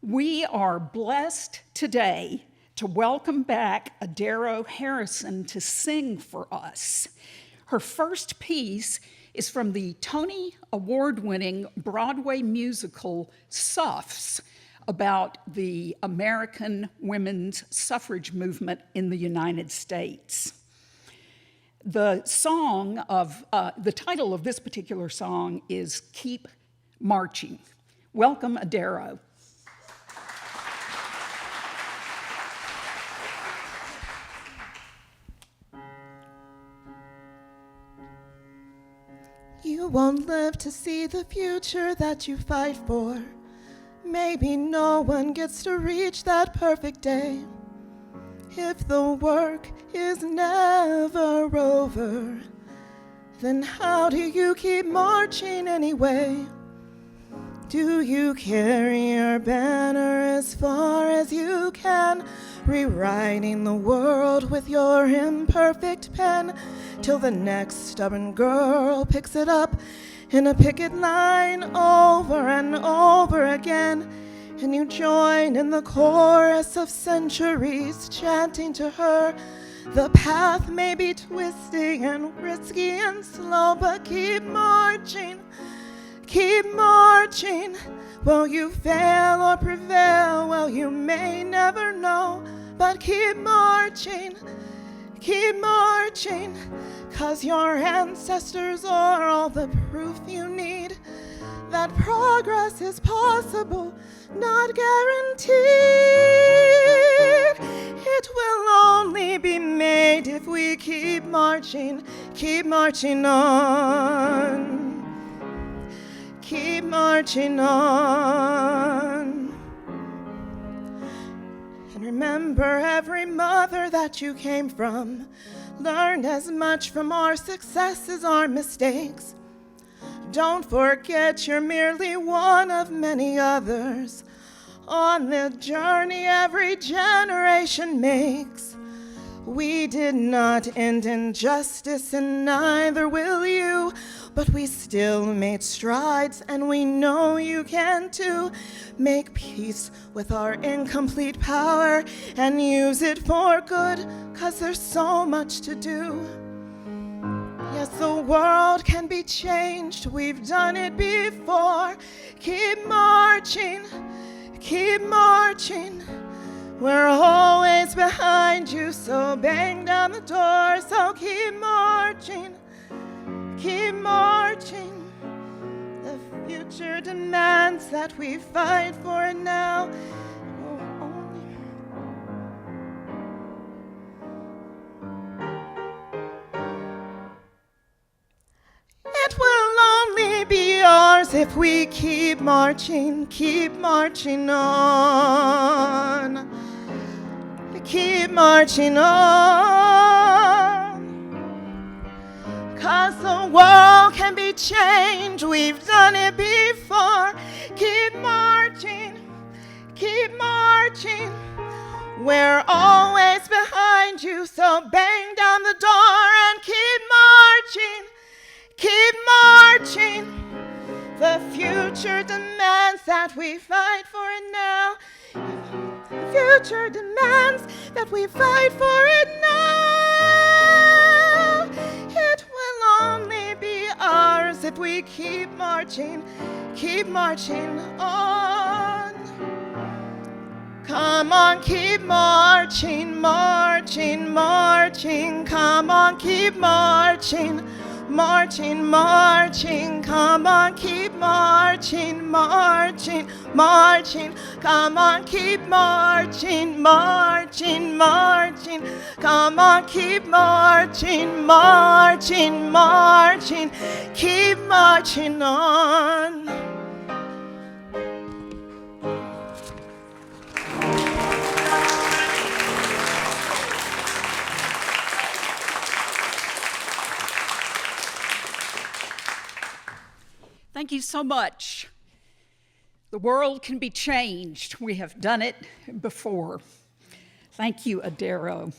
We are blessed today to welcome back Adero Harrison to sing for us. Her first piece is from the Tony Award-winning Broadway musical Suffs, about the American women's suffrage movement in the United States. The title of this particular song is Keep Marching. Welcome, Adero. You won't live to see the future that you fight for. Maybe no one gets to reach that perfect day. If the work is never over, then how do you keep marching anyway? Do you carry your banner as far as you can, rewriting the world with your imperfect pen, till the next stubborn girl picks it up in a picket line over and over again, and you join in the chorus of centuries chanting to her? The path may be twisty and risky and slow, but keep marching, keep marching. Will you fail or prevail? Well, you may never know, but keep marching, keep marching, 'cause your ancestors are all the proof you need that progress is possible, not guaranteed. It will only be made if we keep marching on, keep marching on. And remember every mother that you came from. Learn as much from our success as our mistakes. Don't forget you're merely one of many others on the journey every generation makes. We did not end in justice, and neither will you, but we still made strides, and we know you can too. Make peace with our incomplete power and use it for good, 'cause there's so much to do. Yes, the world can be changed, we've done it before. Keep marching, keep marching. We're always behind you, so bang down the door. So keep marching, keep marching. The future demands that we fight for it now. It will only be ours if we keep marching on. Keep marching on. 'Cause the world can be changed, we've done it before. Keep marching, keep marching. We're always behind you, so bang down the door and keep marching, keep marching. The future demands that we fight for it now. The future demands that we fight for it now. It will only be ours if we keep marching on. Come on, keep marching, marching, marching. Come on, keep marching, marching, marching. Come on, keep marching, marching, marching. Come on, keep marching, marching, marching. Come on, keep marching, marching, marching. Keep marching on. Thank you so much. The world can be changed. We have done it before. Thank you, Adero.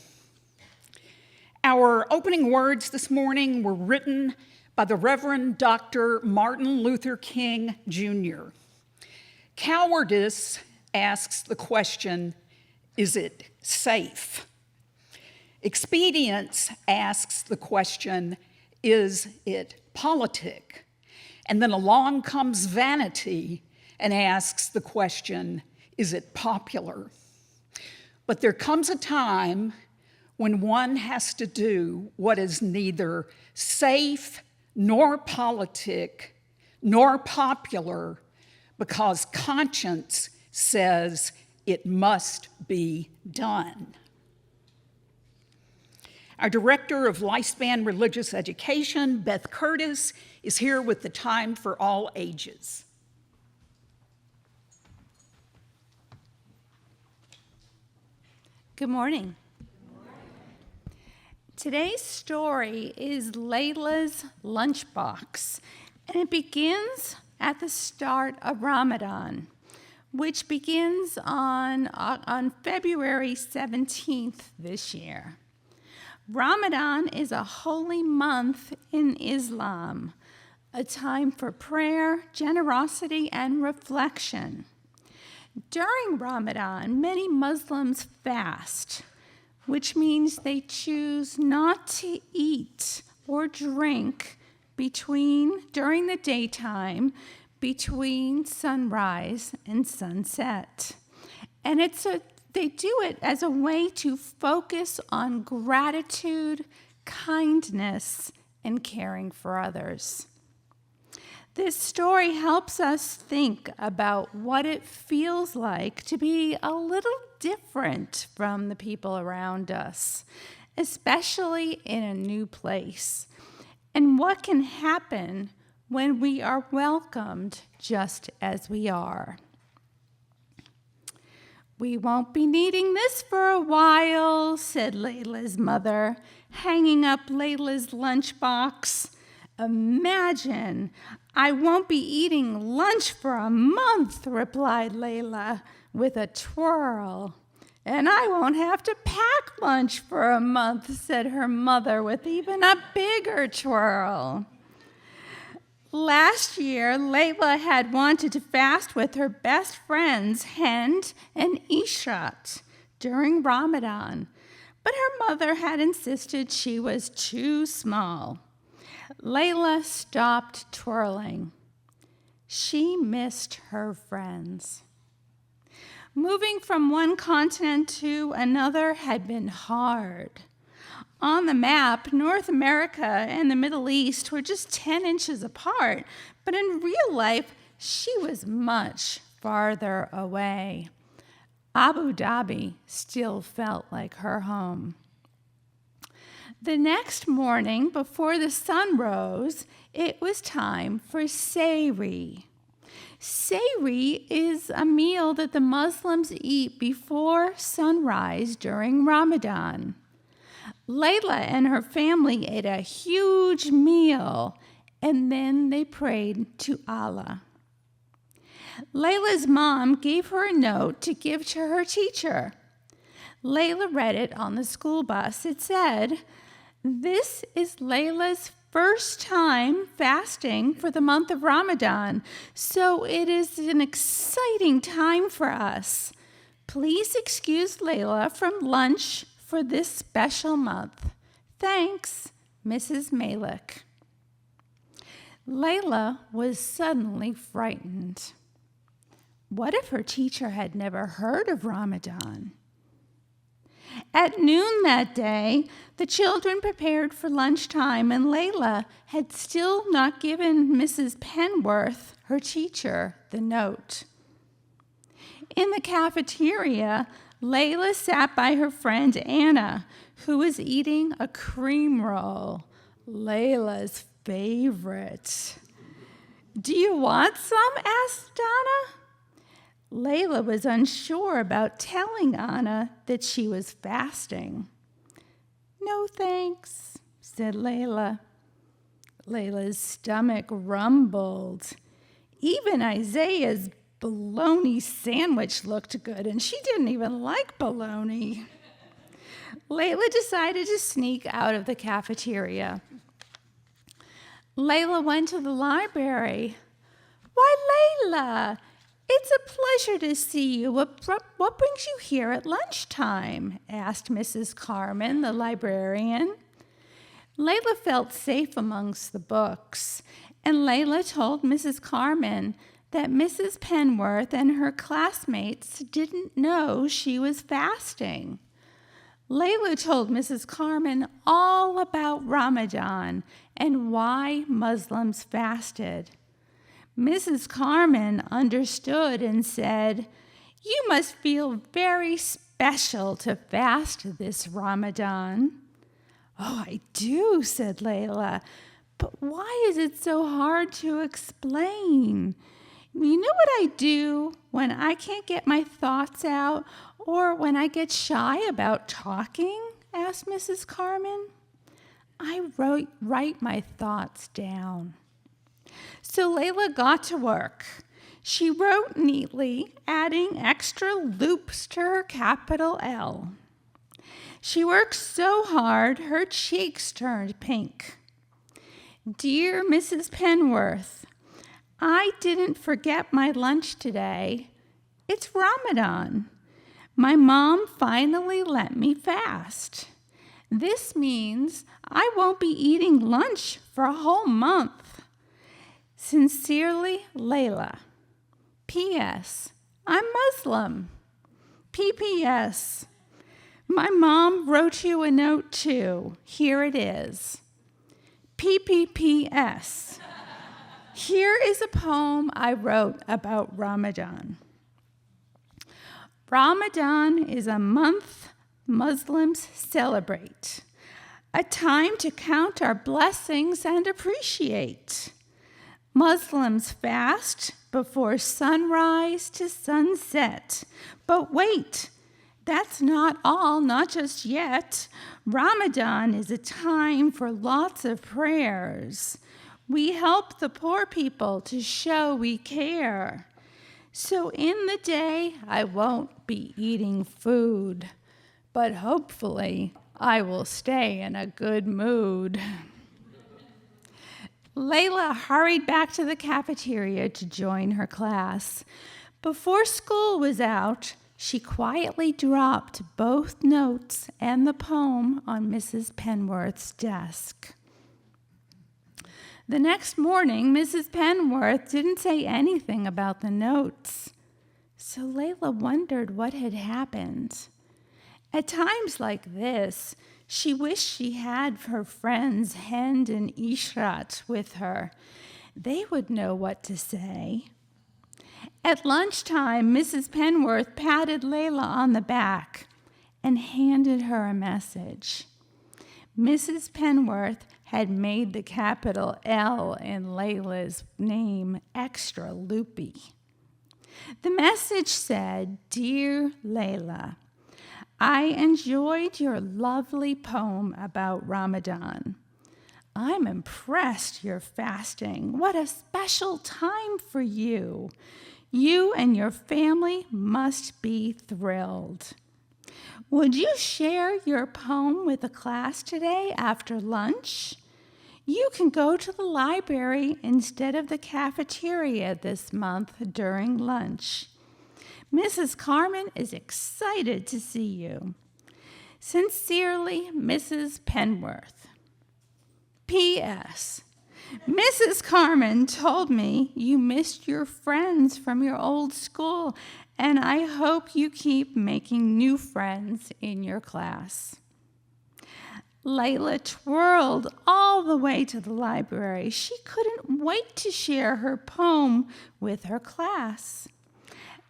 Our opening words this morning were written by the Reverend Dr. Martin Luther King, Jr. Cowardice asks the question, is it safe? Expedience asks the question, is it politic? And then along comes vanity and asks the question, is it popular? But there comes a time when one has to do what is neither safe nor politic nor popular, because conscience says it must be done. Our Director of Lifespan Religious Education, Beth Curtis, is here with the Time for All Ages. Good morning. Today's story is Layla's lunchbox, and it begins at the start of Ramadan, which begins on February 17th this year. Ramadan is a holy month in Islam, a time for prayer, generosity, and reflection. During Ramadan, many Muslims fast, which means they choose not to eat or drink during the daytime between sunrise and sunset. And they do it as a way to focus on gratitude, kindness, and caring for others. This story helps us think about what it feels like to be a little different from the people around us, especially in a new place, and what can happen when we are welcomed just as we are. "We won't be needing this for a while," said Layla's mother, hanging up Layla's lunchbox. "Imagine, I won't be eating lunch for a month," replied Layla with a twirl. "And I won't have to pack lunch for a month," said her mother with even a bigger twirl. Last year, Layla had wanted to fast with her best friends, Hind and Ishrat, during Ramadan, but her mother had insisted she was too small. Layla stopped twirling. She missed her friends. Moving from one continent to another had been hard. On the map, North America and the Middle East were just 10 inches apart, but in real life, she was much farther away. Abu Dhabi still felt like her home. The next morning, before the sun rose, it was time for Sehri. Sehri is a meal that the Muslims eat before sunrise during Ramadan. Layla and her family ate a huge meal, and then they prayed to Allah. Layla's mom gave her a note to give to her teacher. Layla read it on the school bus. It said, "This is Layla's first time fasting for the month of Ramadan, so it is an exciting time for us. Please excuse Layla from lunch for this special month. Thanks, Mrs. Malik." Layla was suddenly frightened. What if her teacher had never heard of Ramadan? At noon that day, the children prepared for lunchtime, and Layla had still not given Mrs. Penworth, her teacher, the note. In the cafeteria, Layla sat by her friend Anna, who was eating a cream roll, Layla's favorite. "Do you want some?" asked Anna. Layla was unsure about telling Anna that she was fasting. "No, thanks," said Layla. Layla's stomach rumbled. Even Isaiah's bologna sandwich looked good, and she didn't even like bologna. Layla decided to sneak out of the cafeteria. Layla went to the library. "Why, Layla, "It's a pleasure to see you. What brings you here at lunchtime?" asked Mrs. Carmen, the librarian. Layla felt safe amongst the books, and Layla told Mrs. Carmen that Mrs. Penworth and her classmates didn't know she was fasting. Layla told Mrs. Carmen all about Ramadan and why Muslims fasted. Mrs. Carmen understood and said, "You must feel very special to fast this Ramadan." "Oh, I do," said Layla, "but why is it so hard to explain? You know what I do when I can't get my thoughts out or when I get shy about talking?" asked Mrs. Carmen. "I write my thoughts down." So Layla got to work. She wrote neatly, adding extra loops to her capital L. She worked so hard, her cheeks turned pink. "Dear Mrs. Penworth, I didn't forget my lunch today. It's Ramadan. My mom finally let me fast. This means I won't be eating lunch for a whole month. Sincerely, Layla. P.S. I'm Muslim. P.P.S. My mom wrote you a note too. Here it is. P.P.P.S. Here is a poem I wrote about Ramadan. Ramadan is a month Muslims celebrate, a time to count our blessings and appreciate. Muslims fast before sunrise to sunset. But wait, that's not all, not just yet. Ramadan is a time for lots of prayers. We help the poor people to show we care. So in the day, I won't be eating food, but hopefully I will stay in a good mood. Layla hurried back to the cafeteria to join her class. Before school was out, she quietly dropped both notes and the poem on Mrs. Penworth's desk. The next morning, Mrs. Penworth didn't say anything about the notes, so Layla wondered what had happened. At times like this, she wished she had her friends Hind and Ishrat with her. They would know what to say. At lunchtime, Mrs. Penworth patted Layla on the back and handed her a message. Mrs. Penworth had made the capital L in Layla's name extra loopy. The message said, "Dear Layla, I enjoyed your lovely poem about Ramadan. I'm impressed you're fasting. What a special time for you. You and your family must be thrilled. Would you share your poem with the class today after lunch? You can go to the library instead of the cafeteria this month during lunch. Mrs. Carmen is excited to see you. Sincerely, Mrs. Penworth. P.S. Mrs. Carmen told me you missed your friends from your old school, and I hope you keep making new friends in your class." Layla twirled all the way to the library. She couldn't wait to share her poem with her class.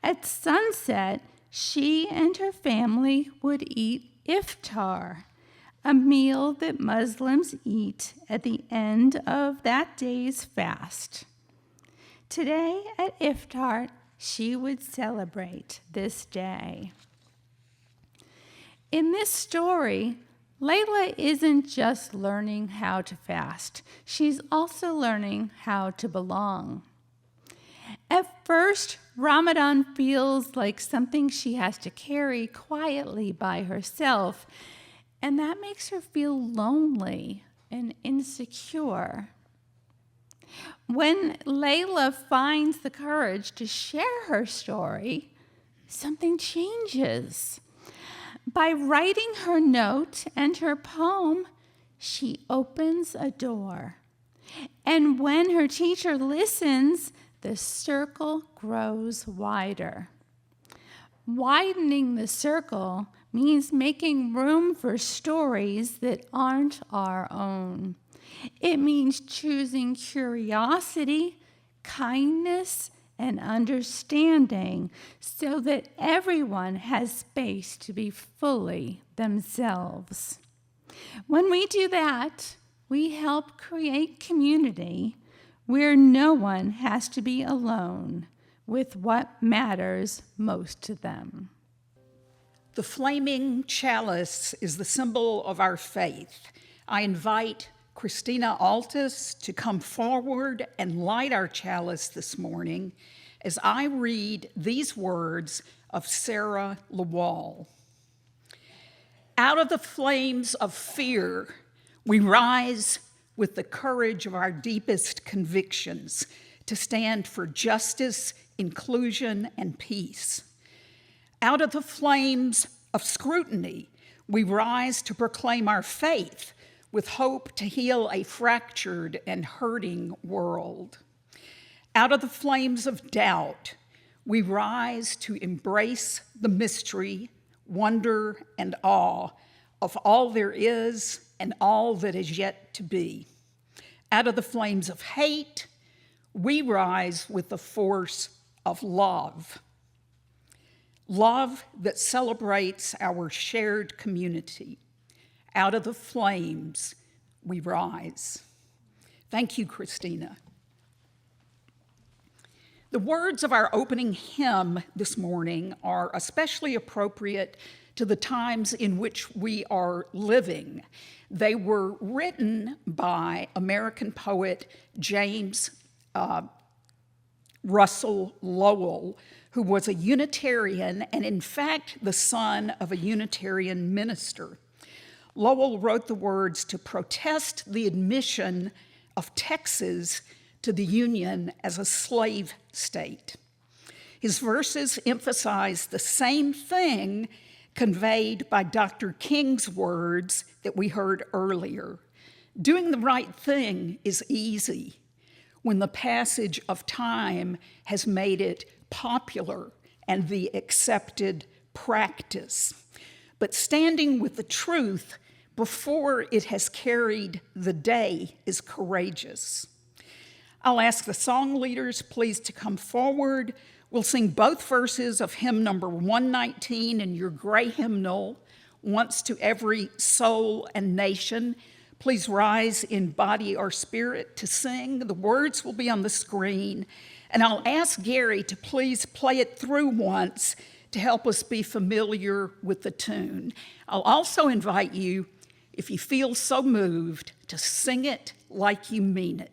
At sunset, she and her family would eat iftar, a meal that Muslims eat at the end of that day's fast. Today at iftar, she would celebrate this day. In this story, Layla isn't just learning how to fast. She's also learning how to belong. At first, Ramadan feels like something she has to carry quietly by herself, and that makes her feel lonely and insecure. When Layla finds the courage to share her story, something changes. By writing her note and her poem, she opens a door. And when her teacher listens, the circle grows wider. Widening the circle means making room for stories that aren't our own. It means choosing curiosity, kindness, and understanding so that everyone has space to be fully themselves. When we do that, we help create community where no one has to be alone with what matters most to them. The flaming chalice is the symbol of our faith. I invite Christina Altus to come forward and light our chalice this morning as I read these words of Sarah Lawal. Out of the flames of fear, we rise with the courage of our deepest convictions to stand for justice, inclusion, and peace. Out of the flames of scrutiny, we rise to proclaim our faith with hope to heal a fractured and hurting world. Out of the flames of doubt, we rise to embrace the mystery, wonder, and awe of all there is and all that is yet to be. Out of the flames of hate, we rise with the force of love. Love that celebrates our shared community. Out of the flames, we rise. Thank you, Christina. The words of our opening hymn this morning are especially appropriate to the times in which we are living. They were written by American poet James Russell Lowell, who was a Unitarian and, in fact, the son of a Unitarian minister. Lowell wrote the words to protest the admission of Texas to the Union as a slave state. His verses emphasize the same thing conveyed by Dr. King's words that we heard earlier. Doing the right thing is easy when the passage of time has made it popular and the accepted practice. But standing with the truth before it has carried the day is courageous. I'll ask the song leaders please to come forward. We'll sing both verses of hymn number 119 in your gray hymnal, Once to Every Soul and Nation. Please rise in body or spirit to sing. The words will be on the screen. And I'll ask Gary to please play it through once to help us be familiar with the tune. I'll also invite you, if you feel so moved, to sing it like you mean it.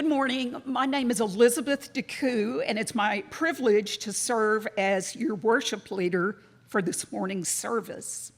Good morning. My name is Elizabeth DeCoux, and it's my privilege to serve as your worship leader for this morning's service.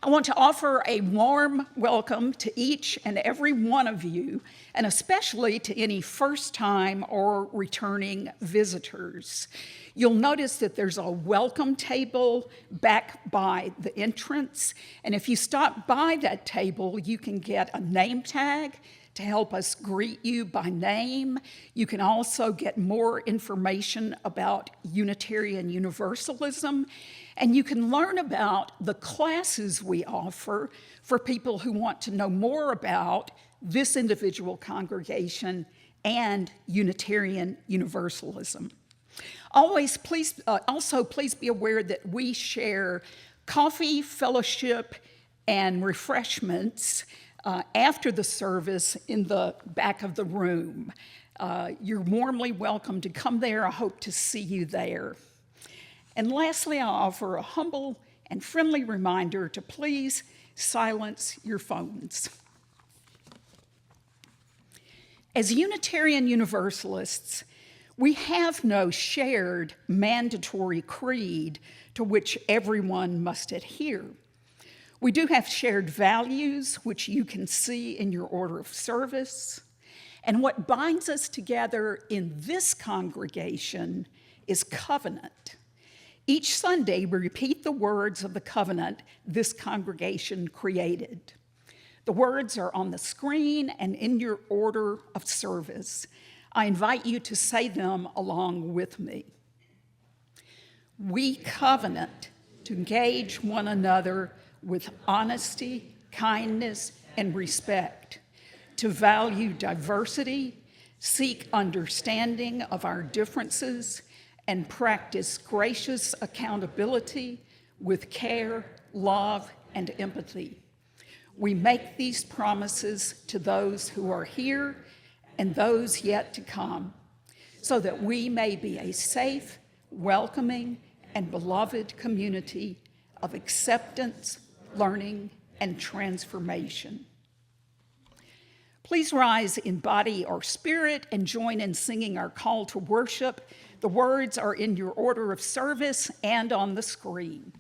I want to offer a warm welcome to each and every one of you, and especially to any first-time or returning visitors. You'll notice that there's a welcome table back by the entrance, and if you stop by that table, you can get a name tag to help us greet you by name. You can also get more information about Unitarian Universalism, and you can learn about the classes we offer for people who want to know more about this individual congregation and Unitarian Universalism. Also, please be aware that we share coffee, fellowship, and refreshments after the service in the back of the room. You're warmly welcome to come there. I hope to see you there. And lastly, I offer a humble and friendly reminder to please silence your phones. As Unitarian Universalists, we have no shared mandatory creed to which everyone must adhere. We do have shared values, which you can see in your order of service. And what binds us together in this congregation is covenant. Each Sunday, we repeat the words of the covenant this congregation created. The words are on the screen and in your order of service. I invite you to say them along with me. We covenant to engage one another with honesty, kindness, and respect, to value diversity, seek understanding of our differences, and practice gracious accountability with care, love, and empathy. We make these promises to those who are here and those yet to come, so that we may be a safe, welcoming, and beloved community of acceptance, learning, and transformation. Please rise in body or spirit and join in singing our call to worship. The words are in your order of service and on the screen.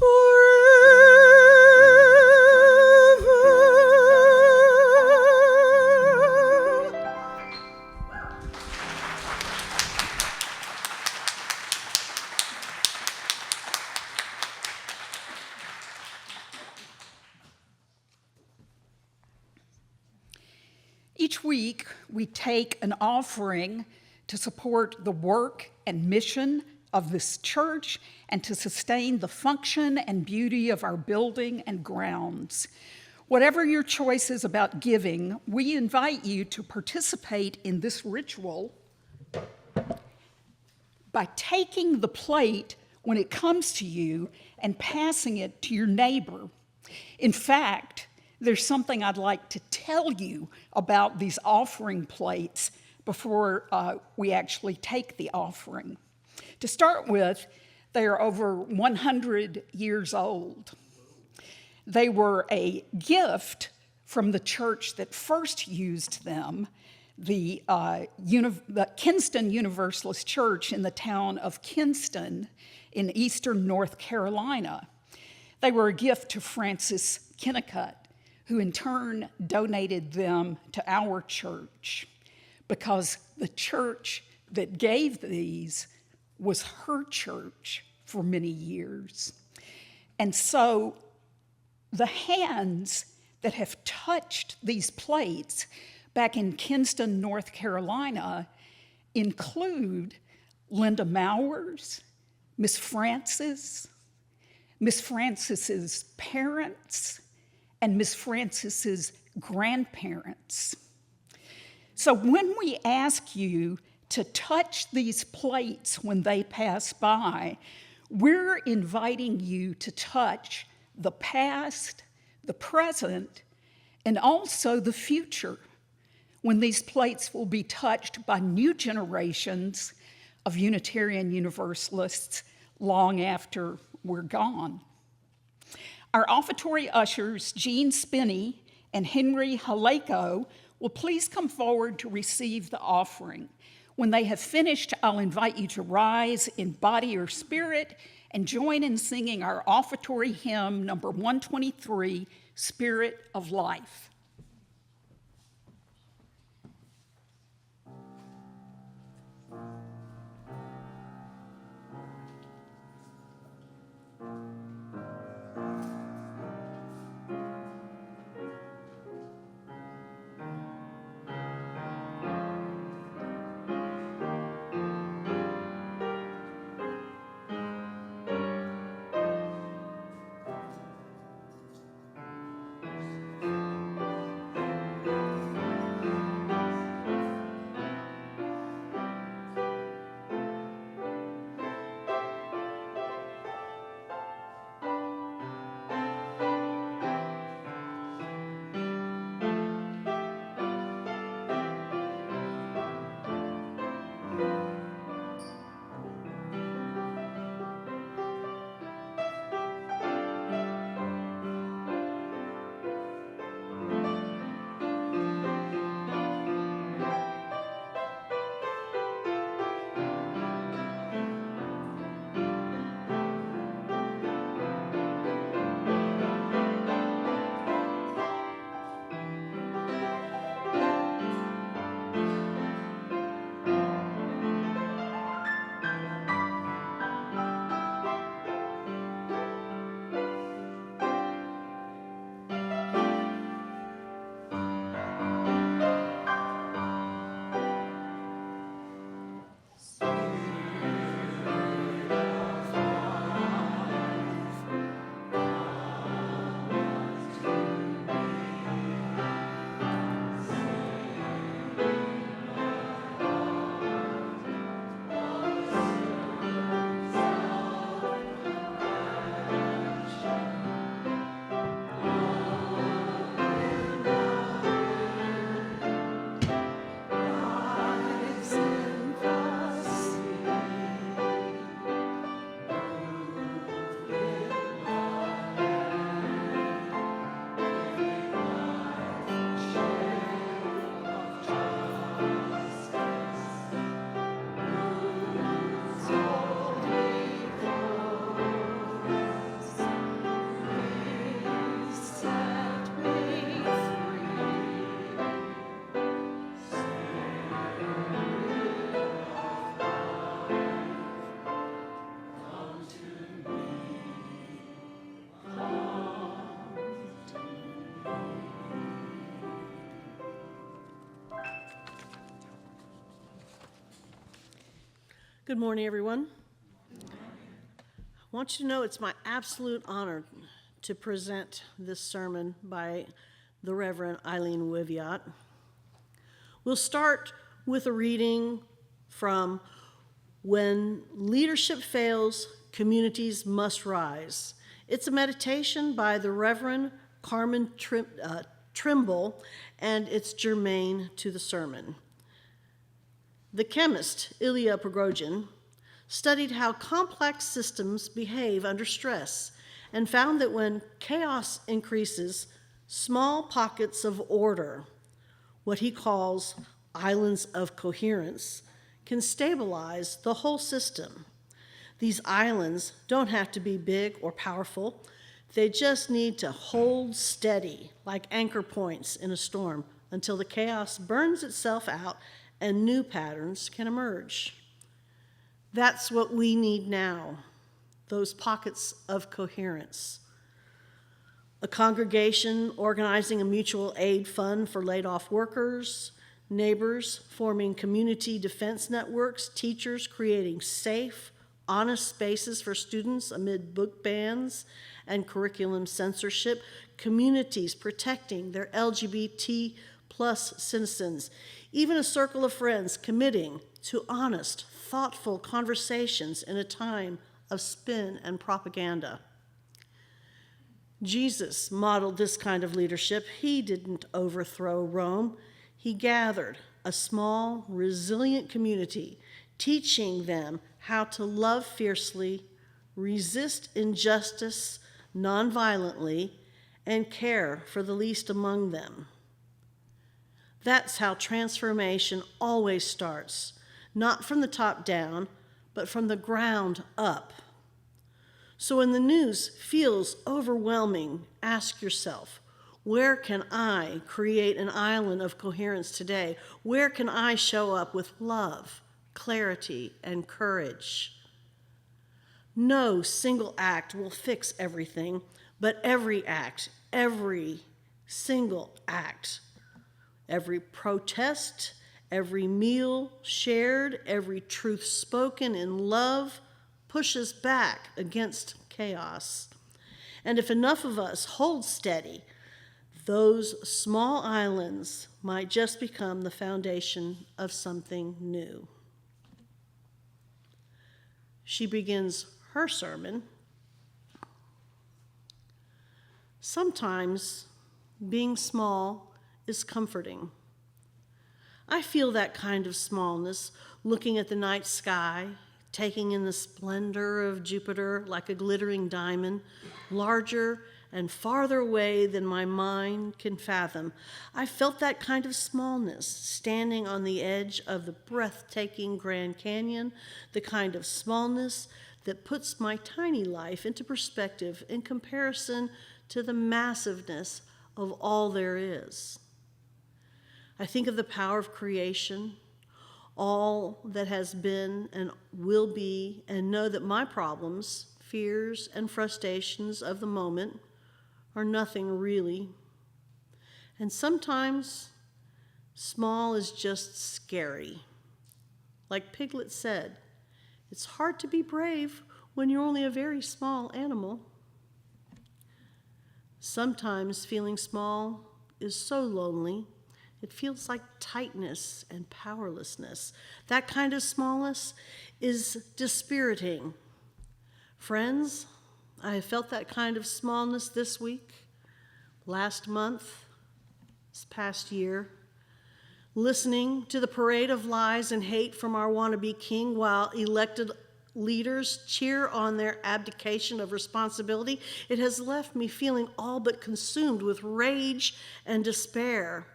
Forever. Each week, we take an offering to support the work and mission of this church and to sustain the function and beauty of our building and grounds. Whatever your choice is about giving, we invite you to participate in this ritual by taking the plate when it comes to you and passing it to your neighbor. In fact, there's something I'd like to tell you about these offering plates before we actually take the offering. To start with, they are over 100 years old. They were a gift from the church that first used them, the Kinston Universalist Church in the town of Kinston in eastern North Carolina. They were a gift to Francis Kennicott, who in turn donated them to our church because the church that gave these was her church for many years. And so the hands that have touched these plates back in Kinston, North Carolina, include Linda Mowers, Miss Francis's parents, and Miss Francis's grandparents. So when we ask you to touch these plates when they pass by, we're inviting you to touch the past, the present, and also the future, when these plates will be touched by new generations of Unitarian Universalists long after we're gone. Our offertory ushers, Jean Spinney and Henry Haleko, will please come forward to receive the offering. When they have finished, I'll invite you to rise in body or spirit and join in singing our offertory hymn, number 123, Spirit of Life. Good morning, everyone. I want you to know it's my absolute honor to present this sermon by the Reverend Eileen Wiviott. We'll start with a reading from When Leadership Fails, Communities Must Rise. It's a meditation by the Reverend Carmen Trimble, and it's germane to the sermon. The chemist Ilya Prigogine studied how complex systems behave under stress and found that when chaos increases, small pockets of order, what he calls islands of coherence, can stabilize the whole system. These islands don't have to be big or powerful. They just need to hold steady like anchor points in a storm until the chaos burns itself out and new patterns can emerge. That's what we need now, those pockets of coherence. A congregation organizing a mutual aid fund for laid-off workers, neighbors forming community defense networks, teachers creating safe, honest spaces for students amid book bans and curriculum censorship, communities protecting their LGBT plus citizens, even a circle of friends committing to honest, thoughtful conversations in a time of spin and propaganda. Jesus modeled this kind of leadership. He didn't overthrow Rome. He gathered a small, resilient community, teaching them how to love fiercely, resist injustice nonviolently, and care for the least among them. That's how transformation always starts, not from the top down, but from the ground up. So when the news feels overwhelming, ask yourself, where can I create an island of coherence today? Where can I show up with love, clarity, and courage? No single act will fix everything, but every act, every single act, every protest, every meal shared, every truth spoken in love pushes back against chaos. And if enough of us hold steady, those small islands might just become the foundation of something new. She begins her sermon. Sometimes being small is comforting. I feel that kind of smallness looking at the night sky, taking in the splendor of Jupiter like a glittering diamond, larger and farther away than my mind can fathom. I felt that kind of smallness standing on the edge of the breathtaking Grand Canyon, the kind of smallness that puts my tiny life into perspective in comparison to the massiveness of all there is. I think of the power of creation, all that has been and will be, and know that my problems, fears, and frustrations of the moment are nothing really. And sometimes small is just scary. Like Piglet said, it's hard to be brave when you're only a very small animal. Sometimes feeling small is so lonely. It feels like tightness and powerlessness. That kind of smallness is dispiriting. Friends, I have felt that kind of smallness this week, last month, this past year, listening to the parade of lies and hate from our wannabe king while elected leaders cheer on their abdication of responsibility. It has left me feeling all but consumed with rage and despair.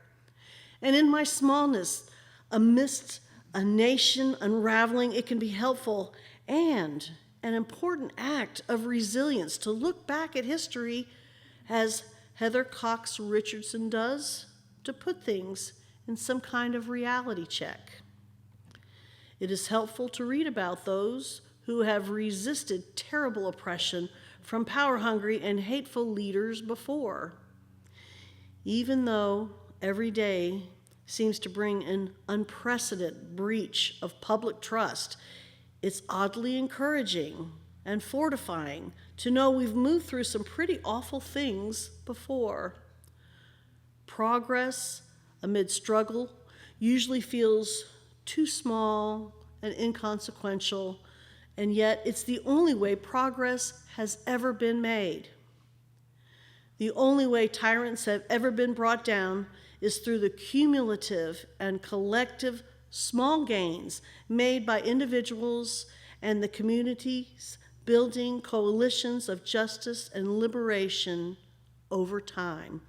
And in my smallness, amidst a nation unraveling, it can be helpful and an important act of resilience to look back at history as Heather Cox Richardson does, to put things in some kind of reality check. It is helpful to read about those who have resisted terrible oppression from power-hungry and hateful leaders before. Even though every day seems to bring an unprecedented breach of public trust, It's oddly encouraging and fortifying to know we've moved through some pretty awful things before. Progress amid struggle usually feels too small and inconsequential, and yet it's the only way progress has ever been made. The only way tyrants have ever been brought down is through the cumulative and collective small gains made by individuals and the communities building coalitions of justice and liberation over time.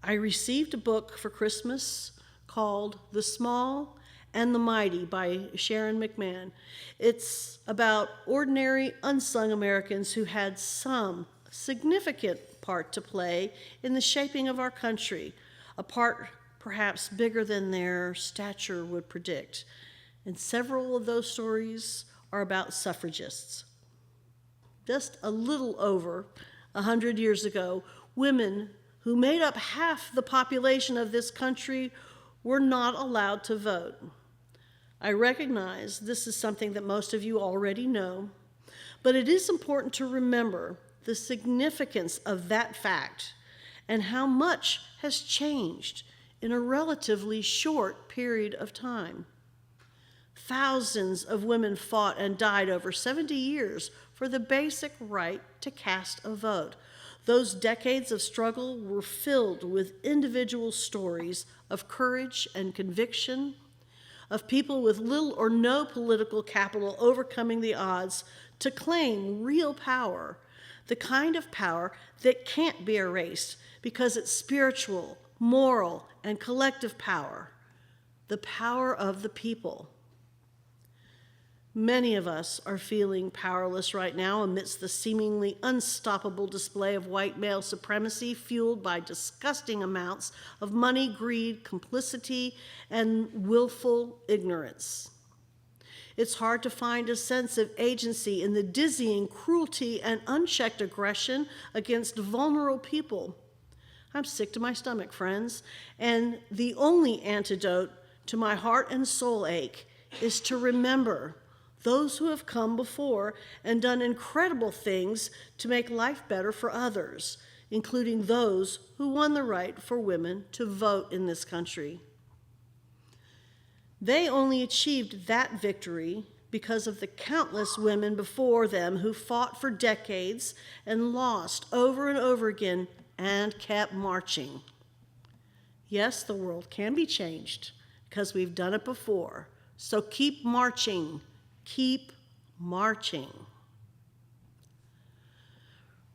I received a book for Christmas called The Small and the Mighty by Sharon McMahon. It's about ordinary, unsung Americans who had some significant part to play in the shaping of our country, a part perhaps bigger than their stature would predict. And several of those stories are about suffragists. Just a little over 100 years ago, women who made up half the population of this country were not allowed to vote. I recognize this is something that most of you already know, but it is important to remember the significance of that fact and how much has changed in a relatively short period of time. Thousands of women fought and died over 70 years for the basic right to cast a vote. Those decades of struggle were filled with individual stories of courage and conviction, of people with little or no political capital overcoming the odds to claim real power, the kind of power that can't be erased because it's spiritual, moral, and collective power, the power of the people. Many of us are feeling powerless right now amidst the seemingly unstoppable display of white male supremacy fueled by disgusting amounts of money, greed, complicity, and willful ignorance. It's hard to find a sense of agency in the dizzying cruelty and unchecked aggression against vulnerable people. I'm sick to my stomach, friends, and the only antidote to my heart and soul ache is to remember those who have come before and done incredible things to make life better for others, including those who won the right for women to vote in this country. They only achieved that victory because of the countless women before them who fought for decades and lost over and over again and kept marching. Yes, the world can be changed because we've done it before, so keep marching. Keep marching.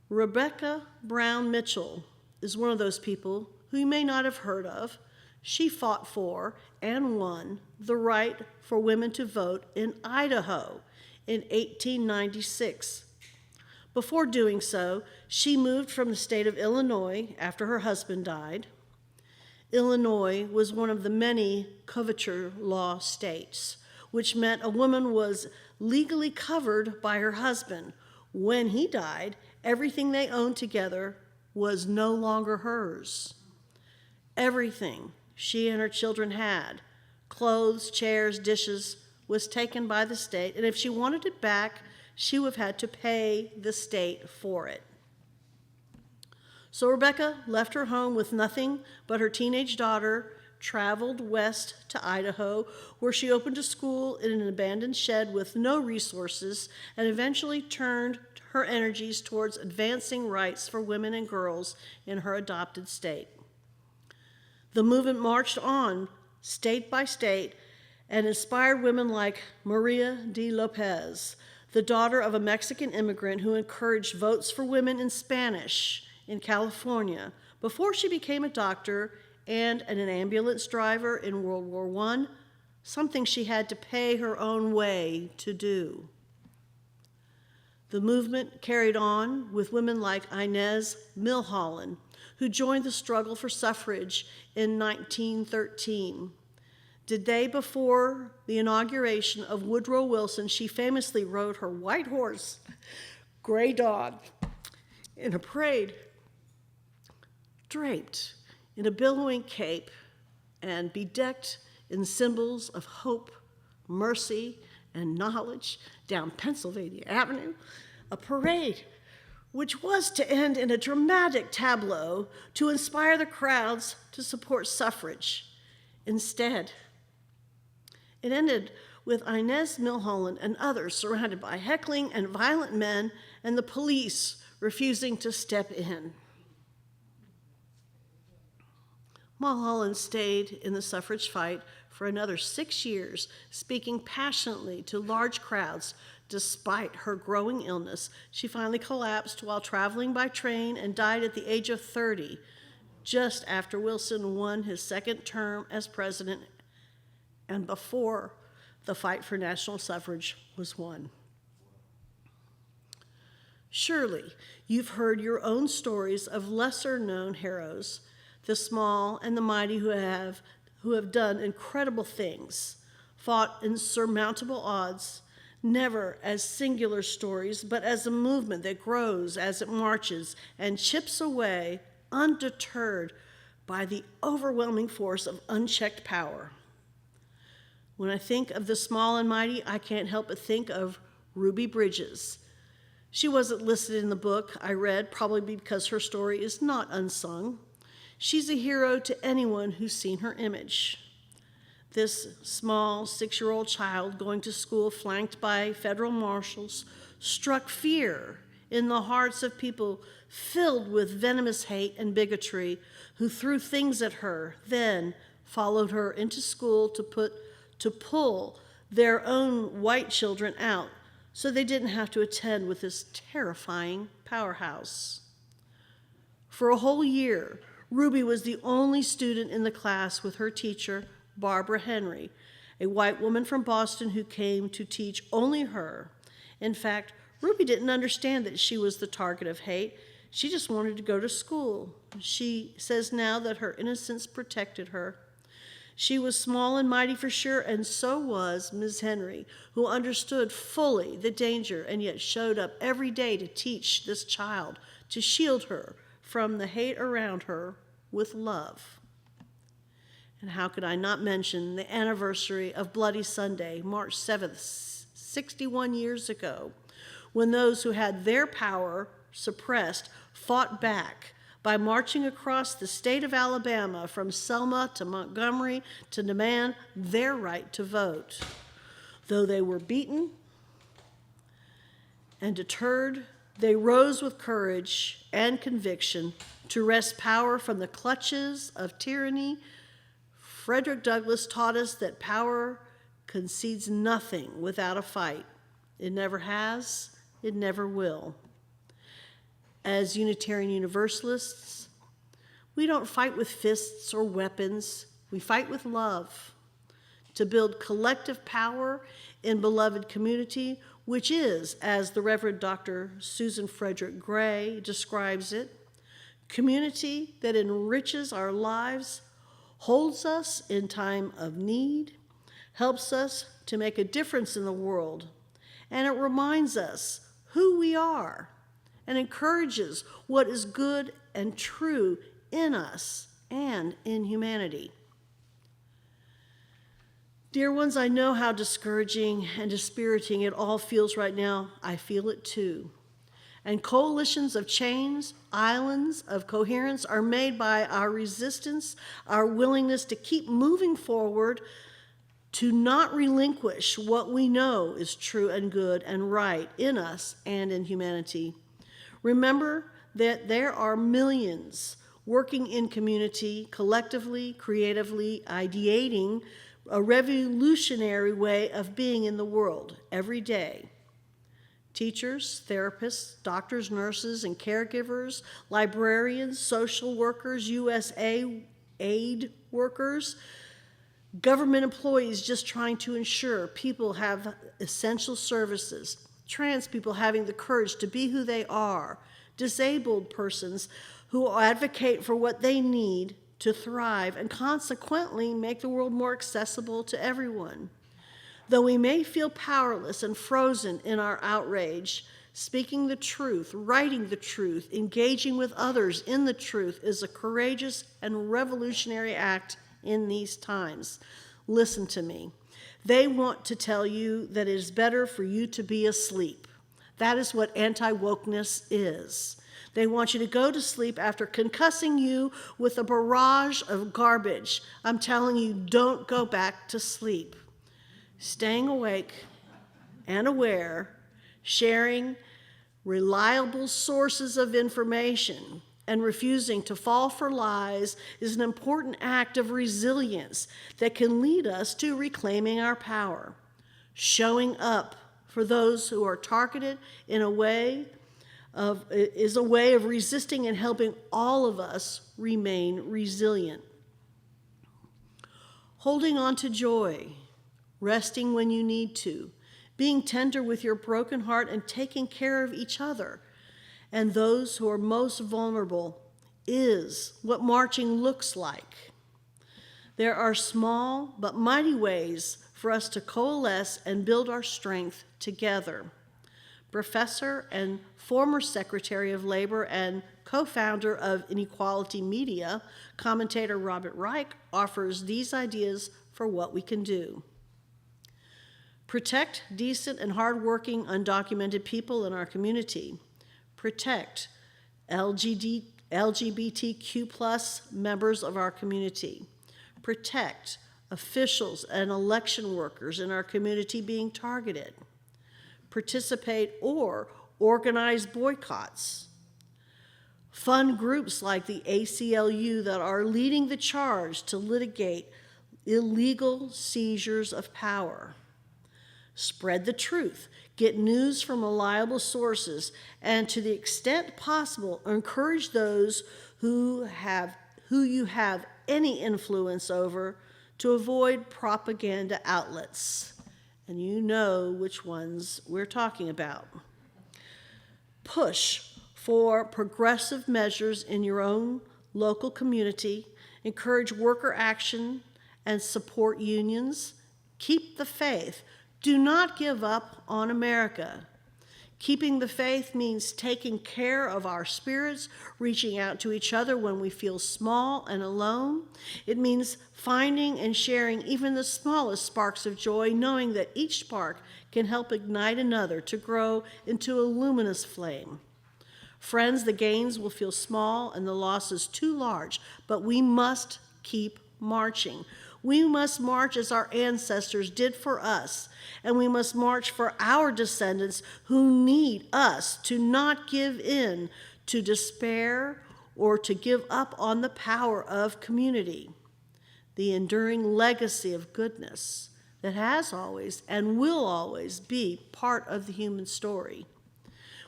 Rebecca Brown Mitchell is one of those people who you may not have heard of. She fought for and won the right for women to vote in Idaho in 1896. Before doing so, she moved from the state of Illinois after her husband died. Illinois was one of the many coverture law states, which meant a woman was legally covered by her husband. When he died, everything they owned together was no longer hers. Everything she and her children had, clothes, chairs, dishes, was taken by the state, and if she wanted it back, she would have had to pay the state for it. So Rebecca left her home with nothing but her teenage daughter, traveled west to Idaho, where she opened a school in an abandoned shed with no resources, and eventually turned her energies towards advancing rights for women and girls in her adopted state. The movement marched on, state by state, and inspired women like Maria de Lopez, the daughter of a Mexican immigrant who encouraged votes for women in Spanish in California before she became a doctor and an ambulance driver in World War I, something she had to pay her own way to do. The movement carried on with women like Inez Milholland, who joined the struggle for suffrage in 1913. The day before the inauguration of Woodrow Wilson, she famously rode her white horse, Gray Dawn, in a parade, draped in a billowing cape and bedecked in symbols of hope, mercy, and knowledge down Pennsylvania Avenue, a parade which was to end in a dramatic tableau to inspire the crowds to support suffrage. Instead, it ended with Inez Milholland and others surrounded by heckling and violent men and the police refusing to step in. Mulholland stayed in the suffrage fight for another 6 years, speaking passionately to large crowds. Despite her growing illness, she finally collapsed while traveling by train and died at the age of 30, just after Wilson won his second term as president and before the fight for national suffrage was won. Surely you've heard your own stories of lesser-known heroes, the small and the mighty who have done incredible things, fought insurmountable odds, never as singular stories, but as a movement that grows as it marches and chips away undeterred by the overwhelming force of unchecked power. When I think of the small and mighty, I can't help but think of Ruby Bridges. She wasn't listed in the book I read, probably because her story is not unsung. She's a hero to anyone who's seen her image. This small 6-year-old child going to school flanked by federal marshals struck fear in the hearts of people filled with venomous hate and bigotry who threw things at her, then followed her into school to pull their own white children out so they didn't have to attend with this terrifying powerhouse. For a whole year, Ruby was the only student in the class with her teacher, Barbara Henry, a white woman from Boston who came to teach only her. In fact, Ruby didn't understand that she was the target of hate. She just wanted to go to school. She says now that her innocence protected her. She was small and mighty for sure, and so was Ms. Henry, who understood fully the danger and yet showed up every day to teach this child, to shield her from the hate around her with love. And how could I not mention the anniversary of Bloody Sunday, March 7th, 61 years ago, when those who had their power suppressed fought back by marching across the state of Alabama from Selma to Montgomery to demand their right to vote. Though they were beaten and deterred, they rose with courage and conviction to wrest power from the clutches of tyranny. Frederick Douglass taught us that power concedes nothing without a fight. It never has, it never will. As Unitarian Universalists, we don't fight with fists or weapons. We fight with love to build collective power in beloved community, which is, as the Reverend Dr. Susan Frederick Gray describes it, community that enriches our lives, holds us in time of need, helps us to make a difference in the world, and it reminds us who we are and encourages what is good and true in us and in humanity. Dear ones, I know how discouraging and dispiriting it all feels right now. I feel it too. And coalitions of chains, islands of coherence are made by our resistance, our willingness to keep moving forward, to not relinquish what we know is true and good and right in us and in humanity. Remember that there are millions working in community, collectively, creatively, ideating a revolutionary way of being in the world every day. Teachers, therapists, doctors, nurses, and caregivers, librarians, social workers, USAID workers, government employees just trying to ensure people have essential services, trans people having the courage to be who they are, disabled persons who advocate for what they need to thrive and consequently make the world more accessible to everyone. Though we may feel powerless and frozen in our outrage, speaking the truth, writing the truth, engaging with others in the truth is a courageous and revolutionary act in these times. Listen to me. They want to tell you that it is better for you to be asleep. That is what anti-wokeness is. They want you to go to sleep after concussing you with a barrage of garbage. I'm telling you, don't go back to sleep. Staying awake and aware, sharing reliable sources of information, and refusing to fall for lies is an important act of resilience that can lead us to reclaiming our power. Showing up for those who are targeted is a way of resisting and helping all of us remain resilient. Holding on to joy, resting when you need to, being tender with your broken heart and taking care of each other and those who are most vulnerable is what marching looks like. There are small but mighty ways for us to coalesce and build our strength together. Professor and former Secretary of Labor and co-founder of Inequality Media, commentator Robert Reich offers these ideas for what we can do. Protect decent and hardworking undocumented people in our community. Protect LGBTQ+ members of our community. Protect officials and election workers in our community being targeted. Participate or organize boycotts. Fund groups like the ACLU that are leading the charge to litigate illegal seizures of power. Spread the truth, get news from reliable sources, and to the extent possible, encourage those who you have any influence over to avoid propaganda outlets. And you know which ones we're talking about. Push for progressive measures in your own local community, encourage worker action, and support unions. Keep the faith. Do not give up on America. Keeping the faith means taking care of our spirits, reaching out to each other when we feel small and alone. It means finding and sharing even the smallest sparks of joy, knowing that each spark can help ignite another to grow into a luminous flame. Friends, the gains will feel small and the losses too large, but we must keep marching. We must march as our ancestors did for us, and we must march for our descendants who need us to not give in to despair or to give up on the power of community, the enduring legacy of goodness that has always and will always be part of the human story.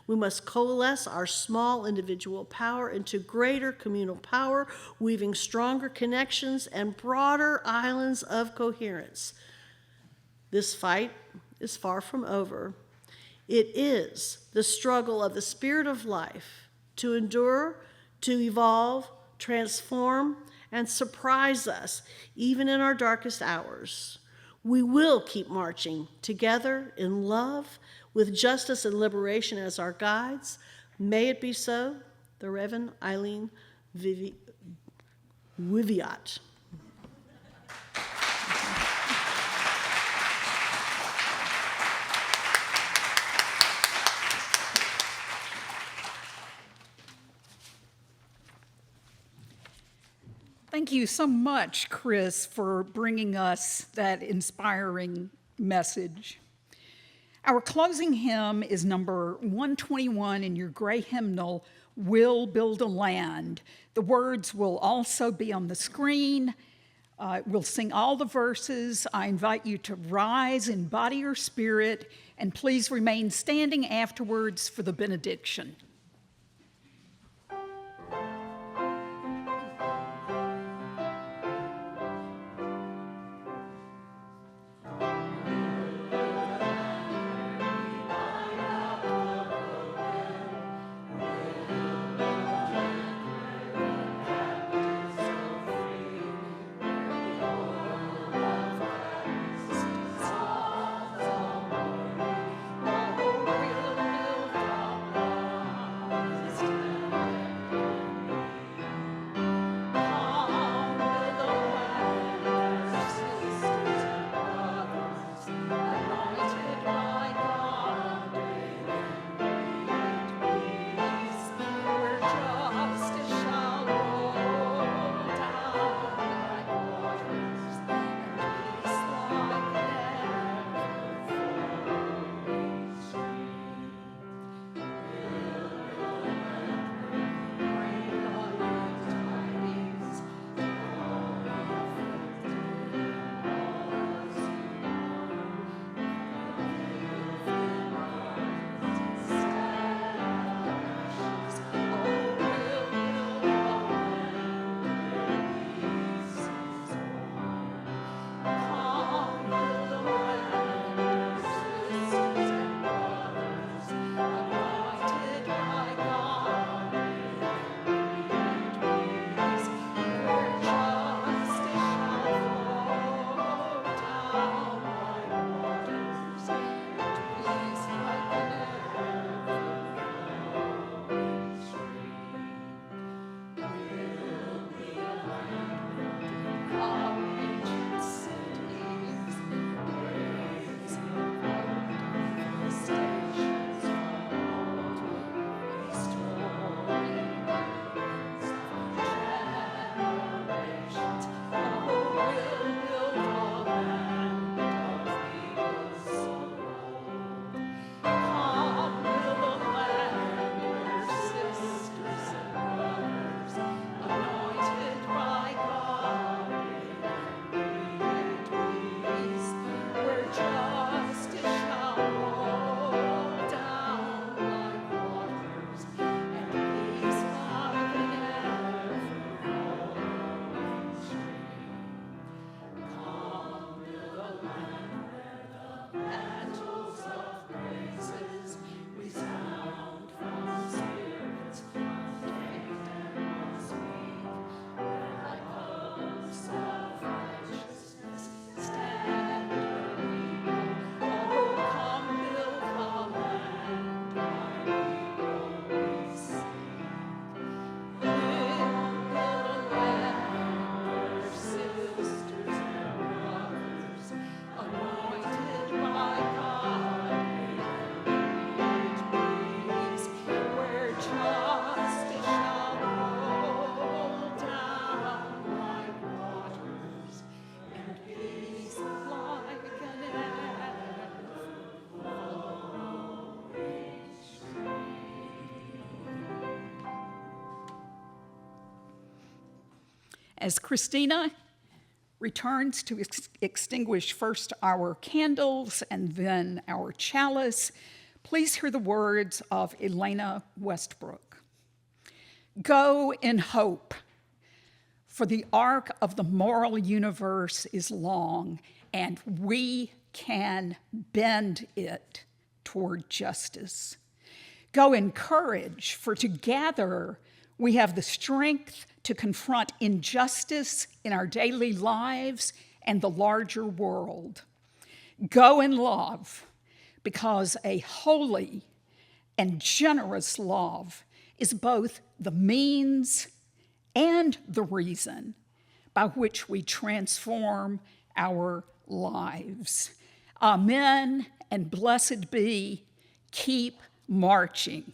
We must coalesce our small individual power into greater communal power, weaving stronger connections and broader islands of coherence. This fight is far from over. It is the struggle of the spirit of life to endure, to evolve, transform, and surprise us, even in our darkest hours. We will keep marching together in love, with justice and liberation as our guides. May it be so. The Reverend Eileen Wiviott. Thank you so much, Kris, for bringing us that inspiring message. Our closing hymn is number 121 in your gray hymnal, We'll Build a Land. The words will also be on the screen. We'll sing all the verses. I invite you to rise in body or spirit, and please remain standing afterwards for the benediction. As Christina returns to extinguish first our candles and then our chalice, please hear the words of Elena Westbrook. Go in hope, for the arc of the moral universe is long, and we can bend it toward justice. Go in courage, for together we have the strength to confront injustice in our daily lives and the larger world. Go in love, because a holy and generous love is both the means and the reason by which we transform our lives. Amen, and blessed be. Keep marching.